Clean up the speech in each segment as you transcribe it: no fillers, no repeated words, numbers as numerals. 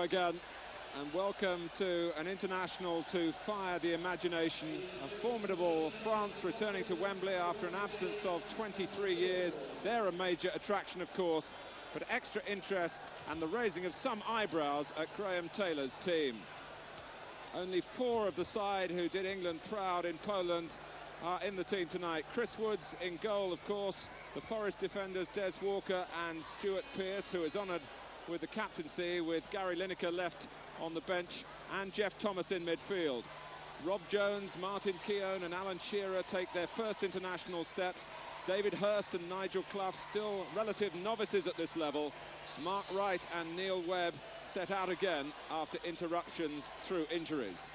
again, and welcome to an international to fire the imagination. A formidable France returning to Wembley after an absence of 23 years. They're a major attraction, of course, but extra interest and the raising of some eyebrows at Graham Taylor's team. Only 4 of the side who did England proud in Poland are in the team tonight. Chris Woods in goal, of course. The Forest defenders, Des Walker and Stuart Pearce, who is honoured with the captaincy, with Gary Lineker left on the bench, and Jeff Thomas in midfield. Rob Jones, Martin Keown and Alan Shearer take their first international steps. David Hurst and Nigel Clough, still relative novices at this level. Mark Wright and Neil Webb set out again after interruptions through injuries.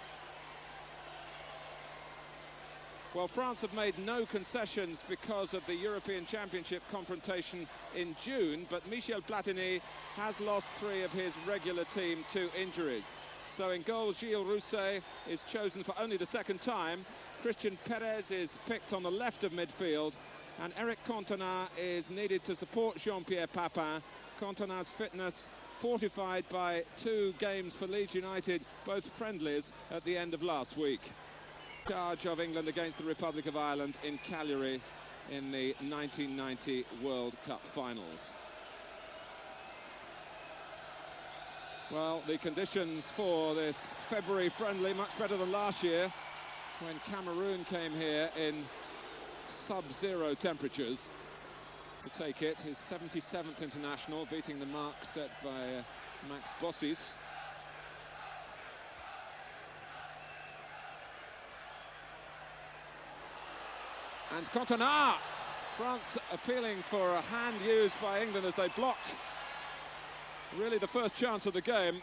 Well, France have made no concessions because of the European Championship confrontation in June, but Michel Platini has lost 3 of his regular team to injuries. So in goal, Gilles Rousset is chosen for only the 2nd time. Christian Perez is picked on the left of midfield, and Eric Cantona is needed to support Jean-Pierre Papin. Cantona's fitness fortified by 2 games for Leeds United, both friendlies at the end of last week. Charge of England against the Republic of Ireland in Cagliari in the 1990 World Cup finals. Well, the conditions for this February friendly much better than last year, when Cameroon came here in sub-zero temperatures to take it. His 77th international, beating the mark set by Max Bossis. And Cantona, France appealing for a hand used by England as they blocked really the first chance of the game.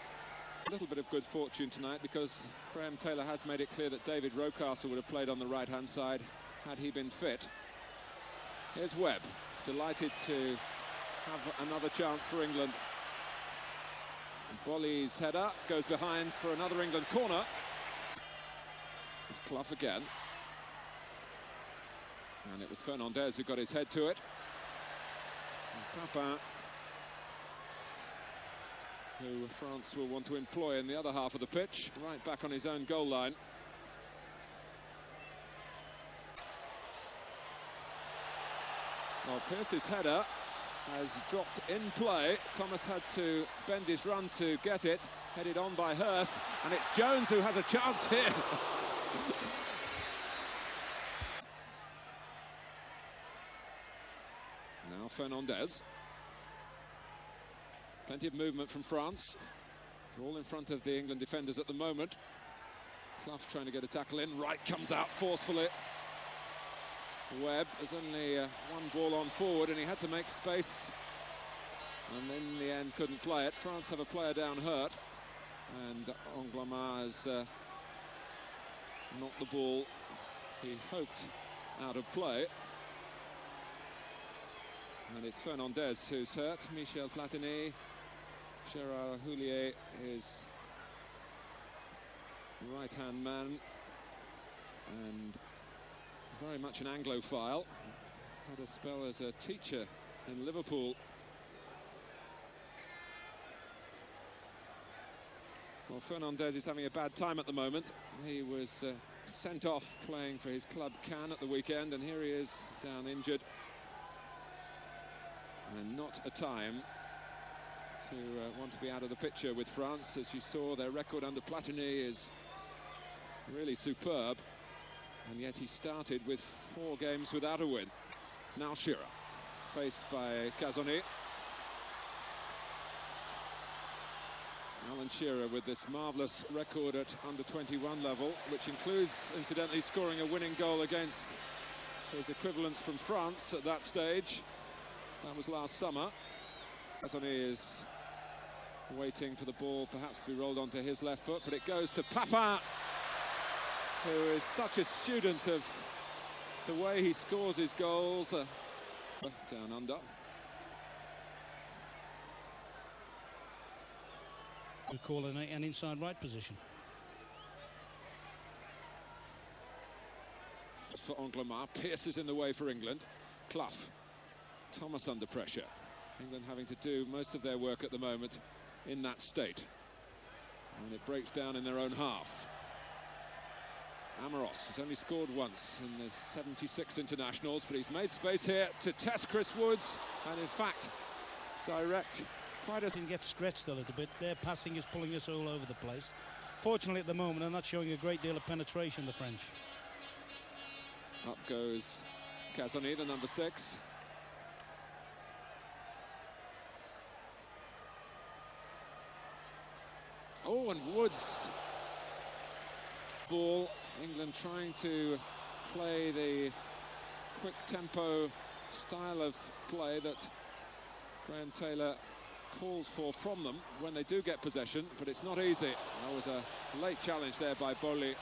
A little bit of good fortune tonight, because Graham Taylor has made it clear that David Rocastle would have played on the right-hand side had he been fit. Here's Webb, delighted to have another chance for England. Bolly's header goes behind for another England corner. It's Clough again. And it was Fernandez who got his head to it. And Papin, who France will want to employ in the other half of the pitch, right back on his own goal line. Well, Pearce's header has dropped in play. Thomas had to bend his run to get it. Headed on by Hurst, and it's Jones who has a chance here. Now Fernandez. Plenty of movement from France. They're all in front of the England defenders at the moment. Clough trying to get a tackle in. Wright comes out forcefully. Webb has only 1 ball on forward, and he had to make space, and in the end couldn't play it. France have a player down hurt, and Angloma has knocked the ball he hoped out of play. And it's Fernandez who's hurt. Michel Platini, Gérard Houllier, his right-hand man, and very much an Anglophile. Had a spell as a teacher in Liverpool. Well, Fernandez is having a bad time at the moment. He was sent off playing for his club Cannes at the weekend, and here he is down injured. And not a time to want to be out of the picture with France. As you saw, their record under Platini is really superb, and yet he started with 4 games without a win. Now Shearer, faced by Casoni. Alan Shearer with this marvellous record at under-21 level, which includes, incidentally, scoring a winning goal against his equivalents from France at that stage. That was last summer. Casoni is waiting for the ball perhaps to be rolled onto his left foot, but it goes to Papin, who is such a student of the way he scores his goals. Down under. To call an inside right position. As for Angloma, Pearce is in the way for England. Clough. Thomas under pressure. England having to do most of their work at the moment in that state. and it breaks down in their own half. Amoros has only scored once in the 76 internationals, but he's made space here to test Chris Woods, and in fact, direct quite a... Get stretched a little bit. Their passing is pulling us all over the place. Fortunately, at the moment, they're not showing a great deal of penetration, the French. Up goes Casoni, the number 6. Oh, and Woods. Ball. England trying to play the quick tempo style of play that Graham Taylor calls for from them when they do get possession, but it's not easy. That was a late challenge there by Bowley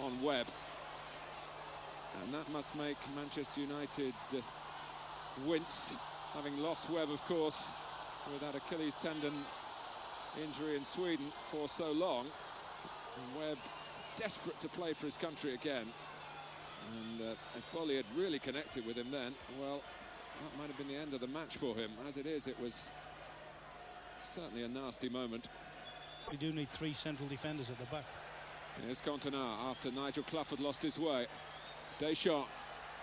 on Webb. And that must make Manchester United wince, having lost Webb, of course, with that Achilles tendon injury in Sweden for so long. And Webb desperate to play for his country again. And if Bowley had really connected with him then, well, that might have been the end of the match for him. As it is, it was certainly a nasty moment. We do need 3 central defenders at the back. Here's Cantona after Nigel Clough had lost his way. Deschamps,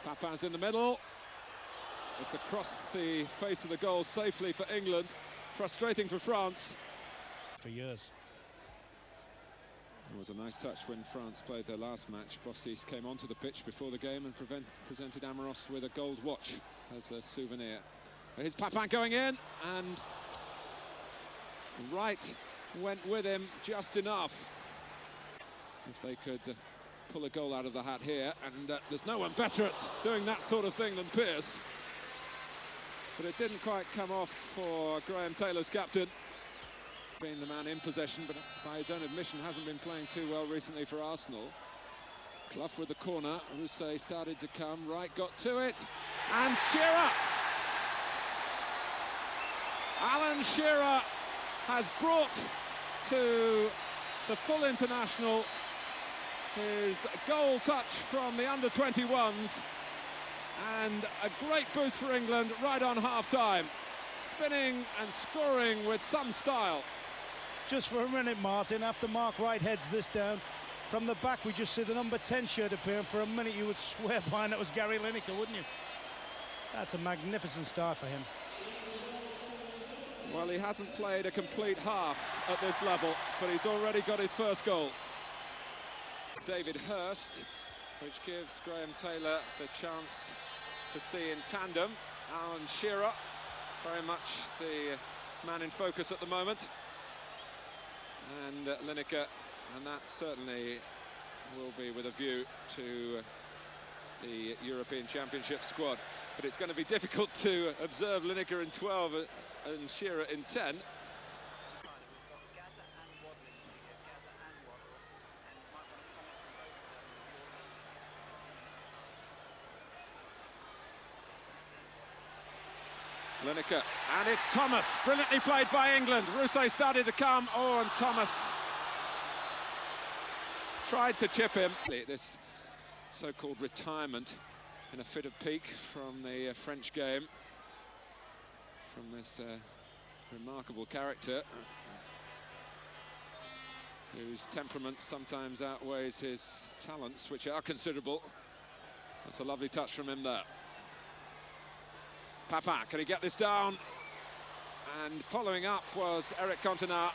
Papin's in the middle. It's across the face of the goal safely for England. Frustrating for France. For years. It was a nice touch when France played their last match. Bossis came onto the pitch before the game and presented Amoros with a gold watch as a souvenir. Here's Papin going in, and Wright went with him just enough. If they could pull a goal out of the hat here, and there's no one better at doing that sort of thing than Pearce. But it didn't quite come off for Graham Taylor's captain, being the man in possession, but by his own admission hasn't been playing too well recently for Arsenal. Clough with the corner, Rousset started to come, Wright got to it, and Shearer! Alan Shearer has brought to the full international his goal touch from the under-21s, and a great boost for England right on half-time. Spinning and scoring with some style. Just for a minute, Martin, after Mark Wright heads this down, from the back we just see the number 10 shirt appear, and for a minute you would swear by it was Gary Lineker, wouldn't you? That's a magnificent start for him. Well, he hasn't played a complete half at this level, but he's already got his first goal. David Hurst, which gives Graham Taylor the chance to see in tandem. Alan Shearer, very much the man in focus at the moment. And Lineker, and that certainly will be with a view to the European Championship squad. But it's going to be difficult to observe Lineker in 12 and Shearer in 10. Lineker, and it's Thomas, brilliantly played by England. Rousset started to come, oh, and Thomas tried to chip him. This so-called retirement in a fit of pique from the French game, from this remarkable character, whose temperament sometimes outweighs his talents, which are considerable. That's a lovely touch from him there. Papin, can he get this down? And following up was Eric Cantona.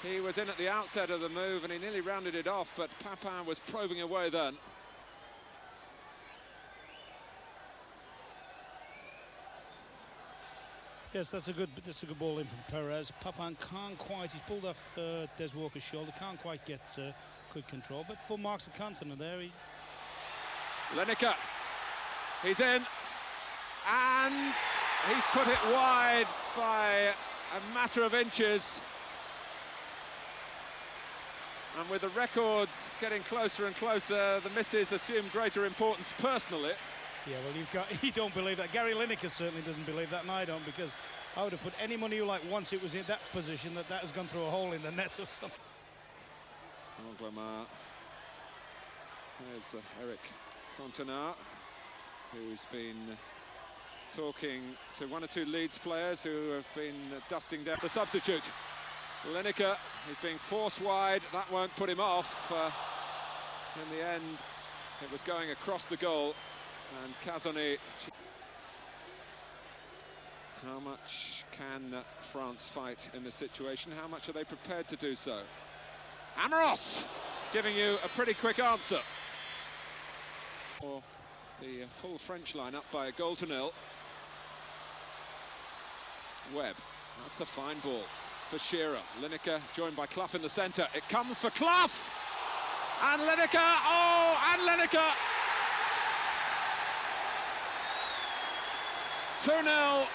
He was in at the outset of the move and he nearly rounded it off, but Papin was probing away then. Yes, that's a good ball in from Perez. Papin can't quite, he's pulled off Des Walker's shoulder, can't quite get quick control, but full marks of Cantona there. Lineker, he's in. And he's put it wide by a matter of inches. And with the records getting closer and closer, the misses assume greater importance personally. Yeah, well, you don't believe that. Gary Lineker certainly doesn't believe that, and I don't, because I would have put any money you like once it was in that position that has gone through a hole in the net or something. Anglemar. There's Eric Cantona, who's been talking to one or two Leeds players who have been dusting down the substitute. Lineker is being forced wide. That won't put him off. In the end, it was going across the goal, and Casoni. How much can France fight in this situation? How much are they prepared to do so? Amoros giving you a pretty quick answer. Or the full French line up by a 1-0. Webb, that's a fine ball for Shearer. Lineker joined by Clough in the centre. It comes for Clough! And Lineker, oh, and Lineker! 2-0.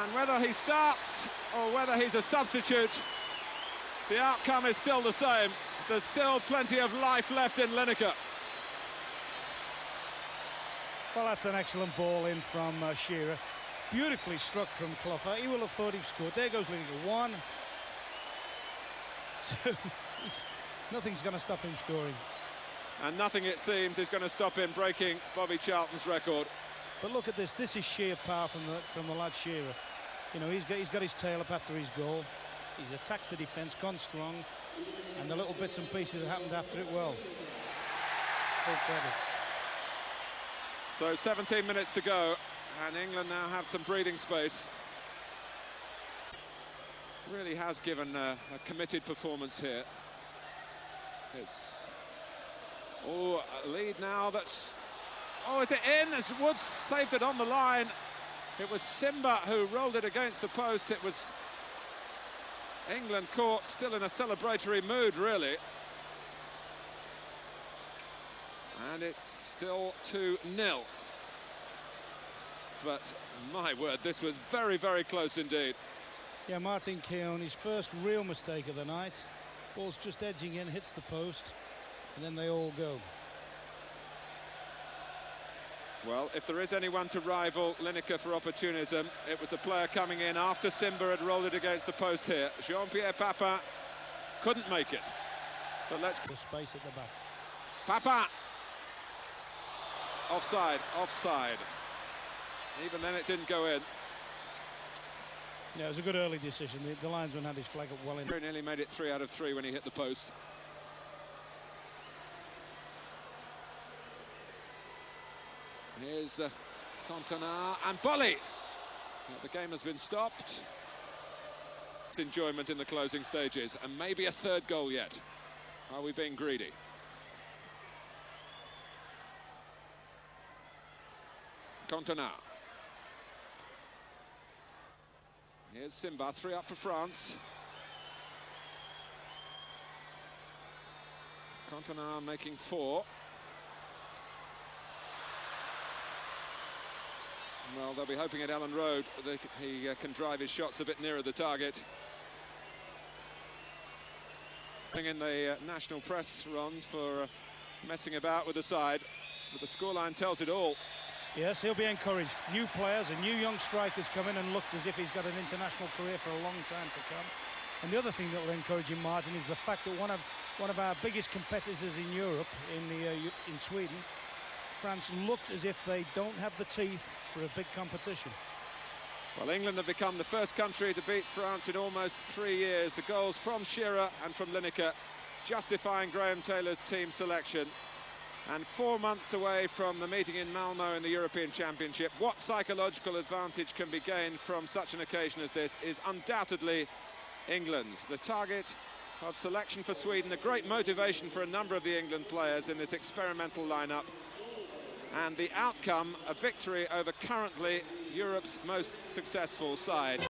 And whether he starts or whether he's a substitute, the outcome is still the same. There's still plenty of life left in Lineker. Well, that's an excellent ball in from Shearer. Beautifully struck from Clough. He will have thought he'd scored. There goes Lineker. 1, 2. Nothing's going to stop him scoring. And nothing, it seems, is going to stop him breaking Bobby Charlton's record. But look at this. This is sheer power from the lad Shearer. You know, he's got his tail up after his goal. He's attacked the defence, gone strong, and the little bits and pieces that happened after it, well, full credit. So 17 minutes to go, and England now have some breathing space. Really has given a committed performance here. It's a lead now. That's is it in? As Woods saved it on the line. It was Simba who rolled it against the post. It was England caught still in a celebratory mood, really. And it's still 2-0. But my word, this was very, very close indeed. Yeah, Martin Keown, his first real mistake of the night. Ball's just edging in, hits the post, and then they all go. Well, if there is anyone to rival Lineker for opportunism, it was the player coming in after Simba had rolled it against the post here. Jean-Pierre Papin couldn't make it. But let's... The space at the back. Papin! Offside, offside. Even then it didn't go in. Yeah, it was a good early decision. The linesman had his flag up well in. He nearly made it 3 out of 3 when he hit the post. Here's Cantona and Bolly. The game has been stopped. Enjoyment in the closing stages, and maybe a third goal yet. Are we being greedy? Cantona. Here's Simba, 3 up for France. Cantona making 4. Well, they'll be hoping at Ellen Road that he can drive his shots a bit nearer the target. In the national press, Ron, for messing about with the side, but the scoreline tells it all. Yes, he'll be encouraged. New players and new young strikers come in and looks as if he's got an international career for a long time to come. And the other thing that will encourage him, Martin, is the fact that one of our biggest competitors in Europe, in Sweden, France, looks as if they don't have the teeth for a big competition. Well, England have become the first country to beat France in almost 3 years. The goals from Shearer and from Lineker justifying Graham Taylor's team selection. And 4 months away from the meeting in Malmo in the European Championship, what psychological advantage can be gained from such an occasion as this is undoubtedly England's. The target of selection for Sweden, a great motivation for a number of the England players in this experimental lineup. And the outcome, a victory over currently Europe's most successful side.